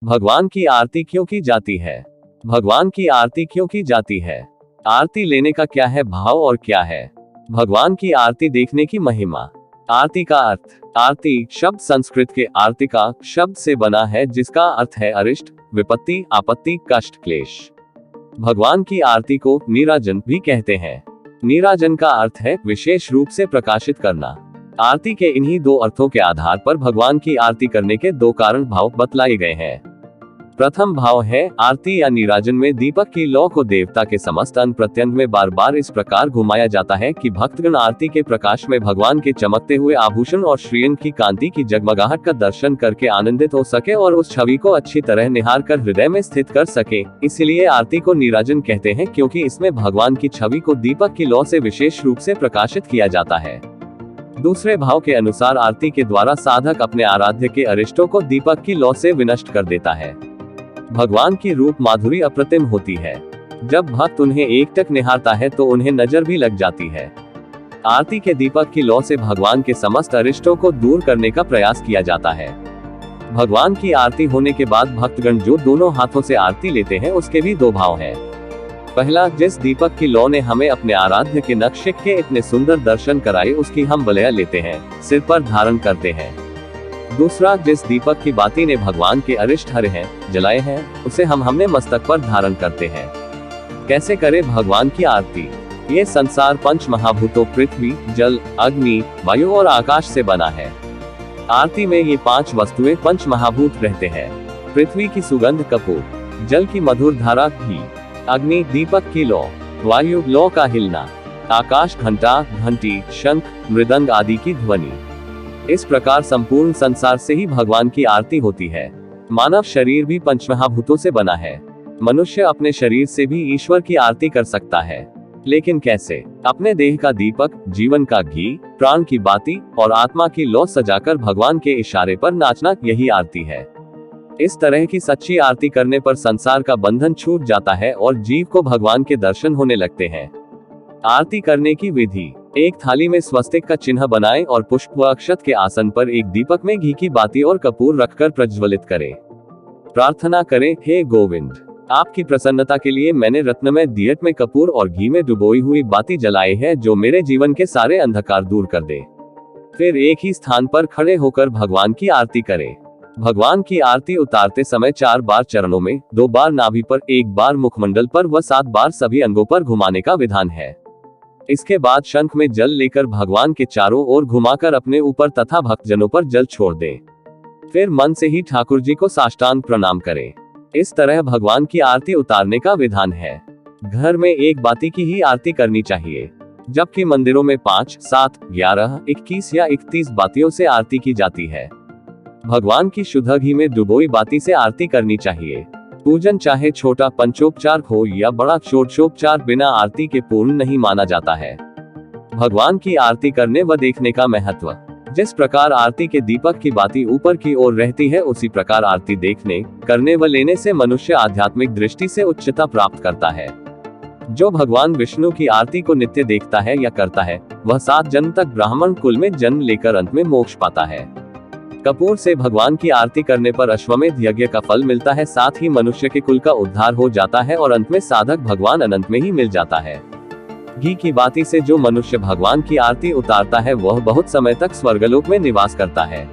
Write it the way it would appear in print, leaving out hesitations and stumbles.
भगवान की आरती क्यों की जाती है? भगवान की आरती क्यों की जाती है? आरती लेने का क्या है भाव और क्या है भगवान की आरती देखने की महिमा? आरती का अर्थ। आरती शब्द संस्कृत के आर्तिका शब्द से बना है, जिसका अर्थ है अरिष्ट, विपत्ति, आपत्ति, कष्ट, क्लेश। भगवान की आरती को नीराजन भी कहते हैं। नीराजन का अर्थ है विशेष रूप से प्रकाशित करना। आरती के इन्हीं दो अर्थों के आधार पर भगवान की आरती करने के दो कारण भाव बतलाए गए हैं। प्रथम भाव है आरती या नीराजन में दीपक की लौ को देवता के समस्त अंग प्रत्यंग में बार बार इस प्रकार घुमाया जाता है कि भक्तगण आरती के प्रकाश में भगवान के चमकते हुए आभूषण और श्रीअंग की कांति की जगमगाहट का दर्शन करके आनंदित हो सके और उस छवि को अच्छी तरह निहार कर हृदय में स्थित कर सके। इसलिए आरती को नीराजन कहते हैं, क्योंकि इसमें भगवान की छवि को दीपक की लौ से विशेष रूप से प्रकाशित किया जाता है। दूसरे भाव के अनुसार आरती के द्वारा साधक अपने आराध्य के अरिष्टों को दीपक की लौ से विनष्ट कर देता है। भगवान की रूप माधुरी अप्रतिम होती है। जब भक्त उन्हें एकटक निहारता है तो उन्हें नजर भी लग जाती है। आरती के दीपक की लौ से भगवान के समस्त अरिष्टों को दूर करने का प्रयास किया जाता है। भगवान की आरती होने के बाद भक्तगण जो दोनों हाथों से आरती लेते हैं, उसके भी दो भाव हैं। पहला, जिस दीपक की लौ ने हमें अपने आराध्य के नक्शे के इतने सुंदर दर्शन कराए, उसकी हम बलया लेते हैं, सिर पर धारण करते हैं। दूसरा, जिस दीपक की बाती ने भगवान के अरिष्ट हरे हैं, जलाए हैं, उसे हम हमने मस्तक पर धारण करते हैं। कैसे करें भगवान की आरती? ये संसार पंच महाभूतों पृथ्वी, जल, अग्नि, वायु और आकाश से बना है। आरती में ये पांच वस्तुएं पंच महाभूत रहते हैं। पृथ्वी की सुगंध कपूर, जल की मधुर धारा घी, अग्नि दीपक की लौ, वायु लौ का हिलना, आकाश घंटा, घंटी, शंख, मृदंग आदि की ध्वनि। इस प्रकार संपूर्ण संसार से ही भगवान की आरती होती है। मानव शरीर भी पंचमहाभूतों से बना है। मनुष्य अपने शरीर से भी ईश्वर की आरती कर सकता है, लेकिन कैसे? अपने देह का दीपक, जीवन का घी, प्राण की बाती और आत्मा की लौ सजाकर भगवान के इशारे पर नाचना, यही आरती है। इस तरह की सच्ची आरती करने पर संसार का बंधन छूट जाता है और जीव को भगवान के दर्शन होने लगते हैं। आरती करने की विधि। एक थाली में स्वस्तिक का चिन्ह बनाएं और पुष्प व अक्षत के आसन पर एक दीपक में घी की बाती और कपूर रखकर प्रज्वलित करें। प्रार्थना करें, हे गोविंद, आपकी प्रसन्नता के लिए मैंने रत्नमय दियत में कपूर और घी में डुबोई हुई बाती जलाई है, जो मेरे जीवन के सारे अंधकार दूर कर दे। फिर एक ही स्थान पर खड़े होकर भगवान की आरती करें। भगवान की आरती उतारते समय 4 बार चरणों में, 2 बार नाभि पर, 1 बार मुखमंडल पर व 7 बार सभी अंगों पर घुमाने का विधान है। इसके बाद शंख में जल लेकर भगवान के चारों ओर घुमाकर अपने ऊपर तथा भक्तजनों पर जल छोड़ दें। फिर मन से ही ठाकुर जी को साष्टांग प्रणाम करें। इस तरह भगवान की आरती उतारने का विधान है। घर में एक बाती की ही आरती करनी चाहिए, जबकि मंदिरों में 5, 7, 11, 21 या 31 बातियों से आरती की जाती है। भगवान की शुद्ध घी में डुबोई बाती से आरती करनी चाहिए। पूजन चाहे छोटा पंचोपचार हो या बड़ा षोडशोपचार, बिना आरती के पूर्ण नहीं माना जाता है। भगवान की आरती करने व देखने का महत्व। जिस प्रकार आरती के दीपक की बाती ऊपर की ओर रहती है, उसी प्रकार आरती देखने, करने व लेने से मनुष्य आध्यात्मिक दृष्टि से उच्चता प्राप्त करता है। जो भगवान विष्णु की आरती को नित्य देखता है या करता है, वह 7 जन्म तक ब्राह्मण कुल में जन्म लेकर अंत में मोक्ष पाता है। कपूर से भगवान की आरती करने पर अश्वमेध यज्ञ का फल मिलता है, साथ ही मनुष्य के कुल का उद्धार हो जाता है और अंत में साधक भगवान अनंत में ही मिल जाता है। घी की बाती से जो मनुष्य भगवान की आरती उतारता है, वह बहुत समय तक स्वर्गलोक में निवास करता है।